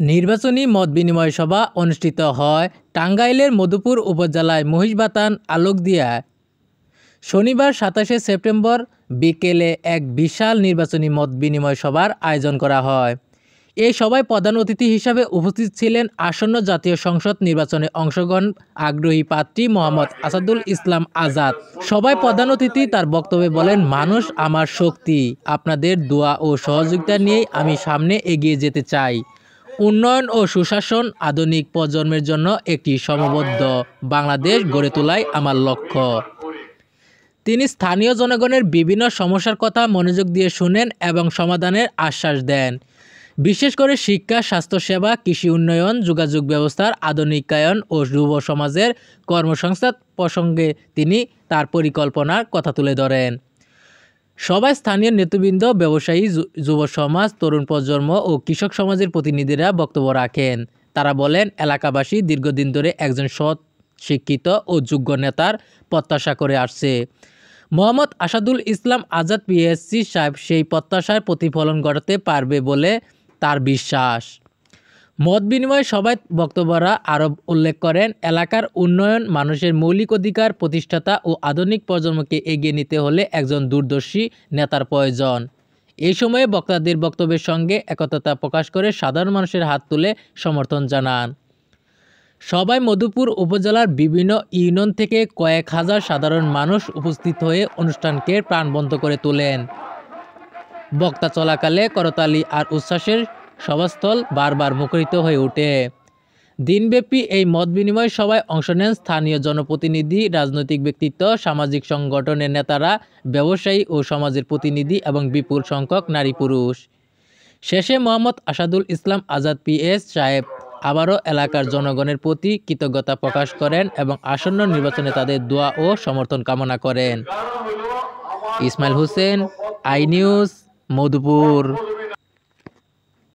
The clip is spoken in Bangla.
নির্বাচনী মতবিনিময় সভা অনুষ্ঠিত হয় টাঙ্গাইলের মধুপুর উপজেলায় মহিষবাতান আলোকদিয়ায়। শনিবার ২৭শে সেপ্টেম্বর বিকেলে এক বিশাল নির্বাচনী মতবিনিময় সভার আয়োজন করা হয়। এই সভায় প্রধান অতিথি হিসাবে উপস্থিত ছিলেন আসন্ন জাতীয় সংসদ নির্বাচনে অংশগ্রহণ আগ্রহী প্রার্থী মোহাম্মদ আসাদুল ইসলাম আজাদ। সভায় প্রধান অতিথি তার বক্তব্যে বলেন, মানুষ আমার শক্তি, আপনাদের দোয়া ও সহযোগিতা নিয়েই আমি সামনে এগিয়ে যেতে চাই। উন্নয়ন ও সুশাসন, আধুনিক প্রজন্মের জন্য একটি সমবদ্ধ বাংলাদেশ গড়ে তোলাই আমার লক্ষ্য। তিনি স্থানীয় জনগণের বিভিন্ন সমস্যার কথা মনোযোগ দিয়ে শুনেন এবং সমাধানের আশ্বাস দেন। বিশেষ করে শিক্ষা, স্বাস্থ্যসেবা, কৃষি উন্নয়ন, যোগাযোগ ব্যবস্থার আধুনিকায়ন ও যুব সমাজের কর্মসংস্থান প্রসঙ্গে তিনি তার পরিকল্পনার কথা তুলে ধরেন। সবাই স্থানীয় নেতৃবৃন্দ, ব্যবসায়ী, যুব সমাজ, তরুণ প্রজন্ম ও কৃষক সমাজের প্রতিনিধিরা বক্তব্য রাখেন। তারা বলেন, এলাকাবাসী দীর্ঘদিন ধরে একজন সৎ, শিক্ষিত ও যোগ্য নেতার প্রত্যাশা করে আসছে। মোহাম্মদ আসাদুল ইসলাম আজাদ পিএসসি সাহেব সেই প্রত্যাশার প্রতিফলন ঘটাতে পারবে বলে তার বিশ্বাস। মত বিনিময় সভায় বক্তব্যরা আরও উল্লেখ করেন, এলাকার উন্নয়ন, মানুষের মৌলিক অধিকার প্রতিষ্ঠাতা ও আধুনিক প্রজন্মকে এগিয়ে নিতে হলে একজন দূরদর্শী নেতার প্রয়োজন। এই সময়ে বক্তাদের বক্তব্যের সঙ্গে একতা প্রকাশ করে সাধারণ মানুষের হাত তুলে সমর্থন জানান। সভায় মধুপুর উপজেলার বিভিন্ন ইউনিয়ন থেকে কয়েক হাজার সাধারণ মানুষ উপস্থিত হয়ে অনুষ্ঠানকে প্রাণবন্ত করে তোলেন। বক্তা চলাকালে করতালি আর উচ্ছ্বাসের সভাস্থল বারবার মুখরিত হয়ে ওঠে। দিনব্যাপী এই মত বিনিময় সভায় অংশ নেন স্থানীয় জনপ্রতিনিধি, রাজনৈতিক ব্যক্তিত্ব, সামাজিক সংগঠনের নেতারা, ব্যবসায়ী ও সমাজের প্রতিনিধি এবং বিপুল সংখ্যক নারী পুরুষ। শেষে মোহাম্মদ আসাদুল ইসলাম আজাদ পিএস সাহেব আবারও এলাকার জনগণের প্রতি কৃতজ্ঞতা প্রকাশ করেন এবং আসন্ন নির্বাচনে তাদের দোয়া ও সমর্থন কামনা করেন। Ismail Hossain, I news, Madhupur.